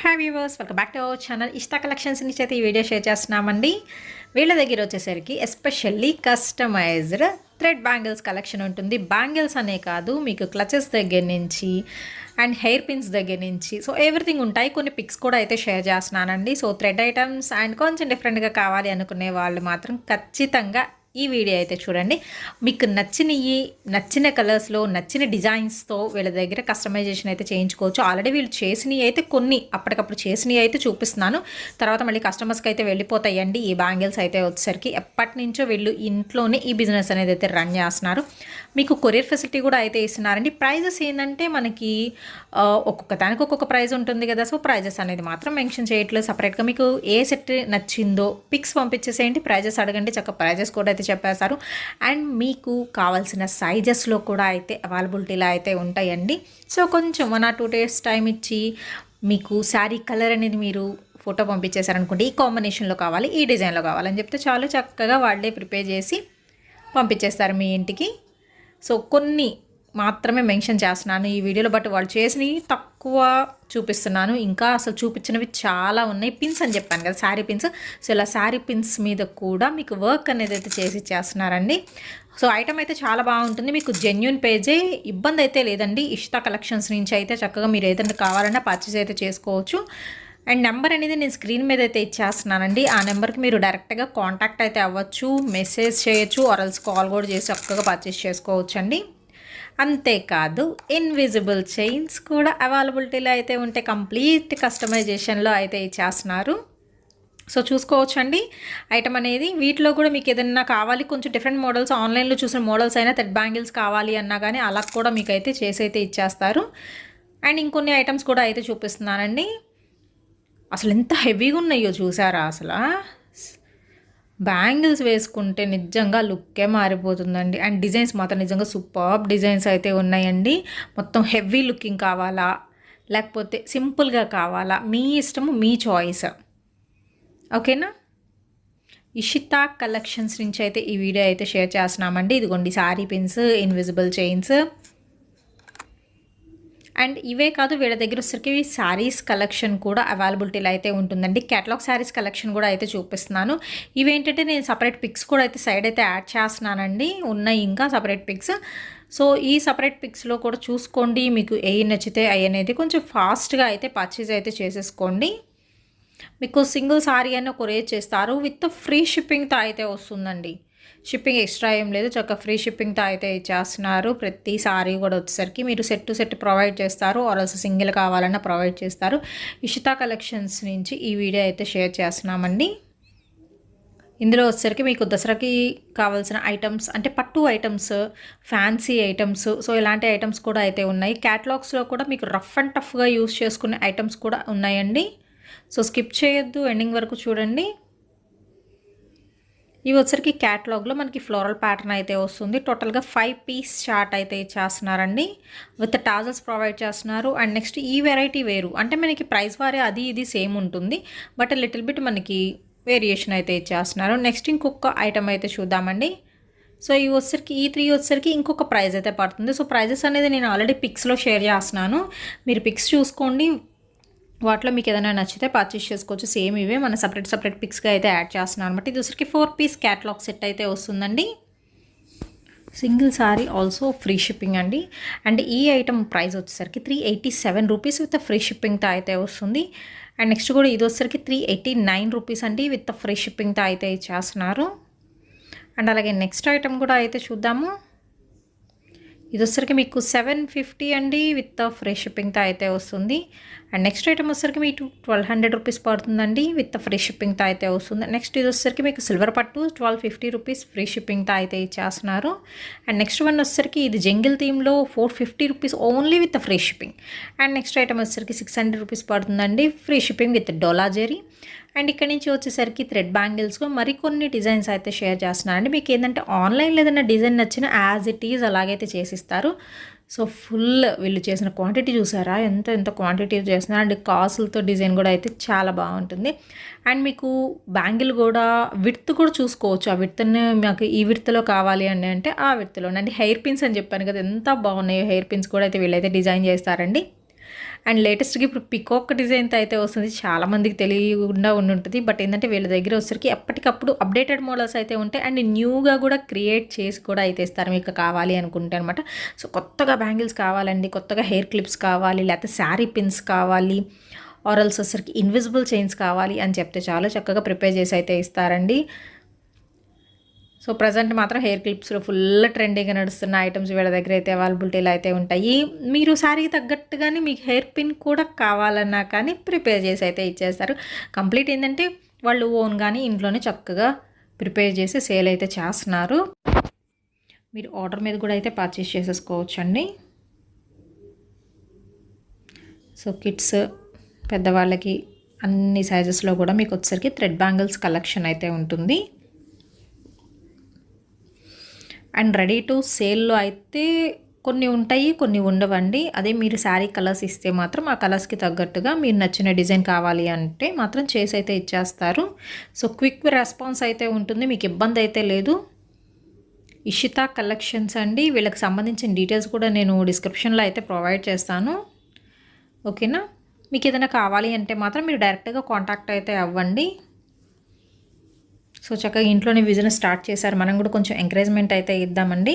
Hi viewers, welcome back to our channel. Ishta collections నుంచి అయితే ఈ వీడియో షేర్ చేస్తున్నామండి. వీళ్ళ దగ్గర వచ్చేసరికి especially customized thread bangles collection ఉంటుంది. బ్యాంగిల్స్ అనే కాదు, మీకు క్లచెస్ దగ్గర నుంచి అండ్ హెయిర్ పిన్స్ దగ్గర నుంచి సో ఎవ్రీథింగ్ ఉంటాయి. కొన్ని పిక్స్ కూడా అయితే షేర్ చేస్తున్నానండి. సో థ్రెడ్ ఐటమ్స్ అండ్ కొంచెం డిఫరెంట్గా కావాలి అనుకునే వాళ్ళు మాత్రం ఖచ్చితంగా ఈ వీడియో అయితే చూడండి. మీకు నచ్చిన కలర్స్లో నచ్చిన డిజైన్స్తో వీళ్ళ దగ్గర కస్టమైజేషన్ అయితే చేయించుకోవచ్చు. ఆల్రెడీ వీళ్ళు చేసినవి అయితే కొన్ని అప్పటికప్పుడు చేసినవి అయితే చూపిస్తున్నాను. తర్వాత మళ్ళీ కస్టమర్స్కి అయితే వెళ్ళిపోతాయండి. ఈ బ్యాంగిల్స్ అయితే వచ్చేసరికి ఎప్పటి నుంచో వీళ్ళు ఇంట్లోనే ఈ బిజినెస్ అనేది అయితే రన్ చేస్తున్నారు. మీకు కొరియర్ ఫెసిలిటీ కూడా అయితే ఇస్తున్నారండి. ప్రైజెస్ ఏంటంటే మనకి ఒక్కొక్క దానికి ఒక్కొక్క ప్రైజ్ ఉంటుంది కదా. సో ప్రైజెస్ అనేది మాత్రం మెన్షన్ చేయట్లేదు సపరేట్గా. మీకు ఏ సెట్ నచ్చిందో పిక్స్ పంపించేసేయండి, ప్రైజెస్ అడగండి, చక్కగా ప్రైజెస్ కూడా అయితే చెప్పేస్తారు. అండ్ మీకు కావాల్సిన సైజెస్లో కూడా అయితే అవైలబిలిటీలో అయితే ఉంటాయండి. సో కొంచెం 1 or 2 days టైం ఇచ్చి మీకు శారీ కలర్ అనేది మీరు ఫోటో పంపించేశారనుకోండి, ఈ కాంబినేషన్లో కావాలి, ఈ డిజైన్లో కావాలని చెప్తే చాలు, చక్కగా వాళ్ళే ప్రిపేర్ చేసి పంపించేస్తారు మీ ఇంటికి. సో కొన్ని మాత్రమే మెన్షన్ చేస్తున్నాను ఈ వీడియోలో, బట్ వాళ్ళు చేసినవి తక్కువ చూపిస్తున్నాను. ఇంకా అసలు చూపించినవి చాలా ఉన్నాయి. పిన్స్ అని చెప్పాను కదా, శారీ పిన్స్. సో ఇలా శారీ పిన్స్ మీద కూడా మీకు వర్క్ అనేది అయితే చేసి చేస్తున్నారండి. సో ఐటమ్ అయితే చాలా బాగుంటుంది. మీకు జెన్యూన్ పేజే, ఇబ్బంది అయితే లేదండి. ఇష్టా కలెక్షన్స్ నుంచి అయితే చక్కగా మీరు ఏదైనా కావాలన్నా పర్చేస్ అయితే చేసుకోవచ్చు. అండ్ నెంబర్ అనేది నేను స్క్రీన్ మీద అయితే ఇచ్చేస్తున్నానండి. ఆ నెంబర్కి మీరు డైరెక్ట్గా కాంటాక్ట్ అయితే అవ్వచ్చు, మెసేజ్ చేయొచ్చు, ఆర్ఎల్స్ కాల్ కూడా చేసి చక్కగా పర్చేస్ చేసుకోవచ్చు అండి. అంతేకాదు ఇన్విజిబుల్ చైన్స్ కూడా అవైలబిలిటీలో అయితే ఉంటే కంప్లీట్ కస్టమైజేషన్లో అయితే ఇచ్చేస్తున్నారు. సో చూసుకోవచ్చండి ఐటమ్ అనేది. వీటిలో కూడా మీకు ఏదైనా కావాలి, కొంచెం డిఫరెంట్ మోడల్స్, ఆన్లైన్లో చూసిన మోడల్స్ అయినా థ్రెడ్ బ్యాంగిల్స్ కావాలి అన్నా కానీ అలా కూడా మీకు అయితే చేసి అయితే ఇచ్చేస్తారు. అండ్ ఇంకొన్ని ఐటమ్స్ కూడా అయితే చూపిస్తున్నానండి. అసలు ఎంత హెవీగా ఉన్నాయో చూసారా? అసలు బ్యాంగిల్స్ వేసుకుంటే నిజంగా లుక్కే మారిపోతుందండి. అండ్ డిజైన్స్ మాత్రం నిజంగా సూపర్బ్ డిజైన్స్ అయితే ఉన్నాయండి. మొత్తం హెవీ లుకింగ్ కావాలా లేకపోతే సింపుల్గా కావాలా, మీ ఇష్టము, మీ చాయిస్. ఓకేనా? ఇషితా కలెక్షన్స్ నుంచి అయితే ఈ వీడియో అయితే షేర్ చేస్తున్నామండి. ఇదిగోండి sari pins, invisible chains. And ఇవే కాదు, వీళ్ళ దగ్గర వచ్చరికి శారీస్ కలెక్షన్ కూడా అవైలబిలిటీలో అయితే ఉంటుందండి. కేటలాగ్ శారీస్ కలెక్షన్ కూడా అయితే చూపిస్తున్నాను. ఇవేంటంటే నేను సపరేట్ పిక్స్ కూడా అయితే సైడ్ అయితే యాడ్ చేస్తున్నానండి. ఉన్నాయి ఇంకా సపరేట్ పిక్స్. సో ఈ సపరేట్ పిక్స్లో కూడా చూసుకోండి. మీకు ఏ నచ్చితే అవి అనేది కొంచెం ఫాస్ట్గా అయితే పర్చేజ్ అయితే చేసేసుకోండి. మీకు సింగిల్ శారీ అయినా కొరియర్ చేస్తారు, విత్ ఫ్రీ షిప్పింగ్తో అయితే వస్తుందండి. షిప్పింగ్ ఎక్స్ట్రా ఏం లేదు, చక్కగా ఫ్రీ షిప్పింగ్తో అయితే ఇచ్చేస్తున్నారు. ప్రతి సారీ కూడా వచ్చేసరికి మీరు సెట్ టు సెట్ ప్రొవైడ్ చేస్తారు, ఆర్ఎల్స్ సింగిల్ కావాలన్నా ప్రొవైడ్ చేస్తారు. ఇషితా కలెక్షన్స్ నుంచి ఈ వీడియో అయితే షేర్ చేస్తున్నామండి. ఇందులో వచ్చేసరికి మీకు దసరాకి కావాల్సిన ఐటమ్స్ అంటే పట్టు ఐటమ్స్, ఫ్యాన్సీ ఐటమ్స్, సో ఇలాంటి ఐటమ్స్ కూడా అయితే ఉన్నాయి. క్యాటలాగ్స్లో కూడా మీకు రఫ్ అండ్ టఫ్గా యూస్ చేసుకునే ఐటమ్స్ కూడా ఉన్నాయండి. సో స్కిప్ చేయొద్దు, ఎండింగ్ వరకు చూడండి. ఇవి వచ్చరికి క్యాటలాగ్లో మనకి ఫ్లోరల్ ప్యాటర్న్ అయితే వస్తుంది. టోటల్గా 5 పీస్ చార్ట్ అయితే చేస్తున్నారండి, విత్ టాజల్స్ ప్రొవైడ్ చేస్తున్నారు. అండ్ నెక్స్ట్ ఈ వెరైటీ వేరు, అంటే మనకి ప్రైస్ వారే అది ఇది సేమ్ ఉంటుంది, బట్ లిటిల్ బిట్ మనకి వేరియేషన్ అయితే ఇచ్చేస్తున్నారు. నెక్స్ట్ ఇంకొక ఐటమ్ అయితే చూద్దామండి. సో ఇవి వచ్చరికి ఈ 3 వచ్చరికి ఇంకొక ప్రైస్ అయితే పడుతుంది. సో ప్రైజెస్ అనేది నేను ఆల్రెడీ పిక్స్లో షేర్ చేస్తున్నాను, మీరు పిక్స్ చూసుకోండి. వాటిలో మీకు ఏదైనా నచ్చితే పర్చేస్ చేసుకోవచ్చు. సేమ్ ఇవే మన సపరేట్ పిక్స్గా అయితే యాడ్ చేస్తున్నాను అనమాట. ఇది వచ్చరికి 4 పీస్ క్యాటలాగ్ సెట్ అయితే వస్తుందండి. Single sorry also free shipping అండి. అండ్ ఈ ఐటమ్ ప్రైస్ వచ్చేసరికి 387 రూపీస్ విత్ ఫ్రీ షిప్పింగ్తో అయితే వస్తుంది. అండ్ నెక్స్ట్ కూడా ఇది వచ్చేసరికి 389 రూపీస్ అండి, విత్ ఫ్రీ షిప్పింగ్తో అయితే ఇచ్చేస్తున్నారు. అండ్ అలాగే నెక్స్ట్ ఐటమ్ కూడా అయితే చూద్దాము. ఇది వచ్చరికి మీకు 750 అండి, విత్ ఫ్రీ షిప్పింగ్తో అయితే వస్తుంది. అండ్ నెక్స్ట్ ఐటమ్ వచ్చరికి మీకు 1200 రూపీస్ పడుతుందండి, విత్ ఫ్రీ షిప్పింగ్తో అయితే వస్తుంది. నెక్స్ట్ ఇది వచ్చరికి మీకు సిల్వర్ పట్టు 1250 రూపీస్ ఫ్రీ షిప్పింగ్తో అయితే ఇచ్చేస్తున్నారు. అండ్ నెక్స్ట్ వన్ వచ్చరికి ఇది జంగిల్ థీమ్లో 450 rupees only with free shipping. And next item వచ్చరికి 600 రూపీస్ పడుతుందండి, ఫ్రీ షిప్పింగ్ విత్ డోలా జెరీ. అండ్ ఇక్కడ నుంచి వచ్చేసరికి థ్రెడ్ బ్యాంగిల్స్లో మరికొన్ని డిజైన్స్ అయితే షేర్ చేస్తున్నారండి. మీకు ఏంటంటే ఆన్లైన్లో ఏదైనా డిజైన్ నచ్చిన యాజ్ ఇట్ ఈజ్ అలాగైతే చేసిస్తారు. సో ఫుల్ వీళ్ళు చేసిన క్వాంటిటీ చూసారా, ఎంత క్వాంటిటీ చేస్తున్నారు. అండ్ కాసులతో డిజైన్ కూడా అయితే చాలా బాగుంటుంది. అండ్ మీకు బ్యాంగిల్ కూడా విడ్త్ కూడా చూసుకోవచ్చు. ఆ విడ్త్ని మాకు ఈ విడ్త్లో కావాలి అంటే ఆ విడ్త్లో. అండ్ హెయిర్ పిన్స్ అని చెప్పాను కదా, ఎంత బాగున్నాయో హెయిర్ పిన్స్ కూడా అయితే వీళ్ళైతే డిజైన్ చేస్తారండి. అండ్ లేటెస్ట్గా ఇప్పుడు పికాక్ డిజైన్తో అయితే వస్తుంది, చాలామందికి తెలియకుండా ఉంటుంది. బట్ ఏంటంటే వీళ్ళ దగ్గర వచ్చరికి ఎప్పటికప్పుడు అప్డేటెడ్ మోడల్స్ అయితే ఉంటాయి అండ్ న్యూగా కూడా క్రియేట్ చేసి కూడా అయితే ఇస్తారు మీకు కావాలి అనుకుంటే అనమాట. సో కొత్తగా బ్యాంగిల్స్ కావాలండి, కొత్తగా హెయిర్ క్లిప్స్ కావాలి, లేకపోతే శారీ పిన్స్ కావాలి, ఆరల్స్ వచ్చరికి ఇన్విజిబుల్ చైన్స్ కావాలి అని చెప్తే చాలా చక్కగా ప్రిపేర్ చేసి అయితే ఇస్తారండి. సో ప్రజెంట్ మాత్రం హెయిర్ క్లిప్స్లో ఫుల్ ట్రెండింగ్గా నడుస్తున్న ఐటమ్స్ వీళ్ళ దగ్గర అయితే అవైలబిలిటీలో అయితే ఉంటాయి. మీరు శారీకి తగ్గట్టుగానే మీకు హెయిర్ పిన్ కూడా కావాలన్నా కానీ ప్రిపేర్ చేసి అయితే ఇచ్చేస్తారు. కంప్లీట్ ఏంటంటే వాళ్ళు ఓన్ కానీ ఇంట్లోనే చక్కగా ప్రిపేర్ చేసి సేల్ అయితే చేస్తున్నారు. మీరు ఆర్డర్ మీద కూడా అయితే పర్చేస్ చేసేసుకోవచ్చండి. సో కిడ్స్, పెద్దవాళ్ళకి అన్ని సైజెస్లో కూడా మీకు వచ్చేసరికి థ్రెడ్ బ్యాంగిల్స్ కలెక్షన్ అయితే ఉంటుంది. అండ్ రెడీ టు సేల్లో అయితే కొన్ని ఉంటాయి, కొన్ని ఉండవండి. అదే మీరు శారీ కలర్స్ ఇస్తే మాత్రం ఆ కలర్స్కి తగ్గట్టుగా మీరు నచ్చిన డిజైన్ కావాలి అంటే మాత్రం చేసి అయితే ఇచ్చేస్తారు. సో క్విక్ రెస్పాన్స్ అయితే ఉంటుంది, మీకు ఇబ్బంది అయితే లేదు. ఇషితా కలెక్షన్స్ అండి, వీళ్ళకి సంబంధించిన డీటెయిల్స్ కూడా నేను డిస్క్రిప్షన్లో అయితే ప్రొవైడ్ చేస్తాను. ఓకేనా, మీకు ఏదైనా కావాలి అంటే మాత్రం మీరు డైరెక్ట్గా కాంటాక్ట్ అయితే అవ్వండి. సో చక్కగా ఇంట్లోనే బిజినెస్ స్టార్ట్ చేశారు, మనం కూడా కొంచెం ఎంకరేజ్మెంట్ అయితే ఇద్దామండి.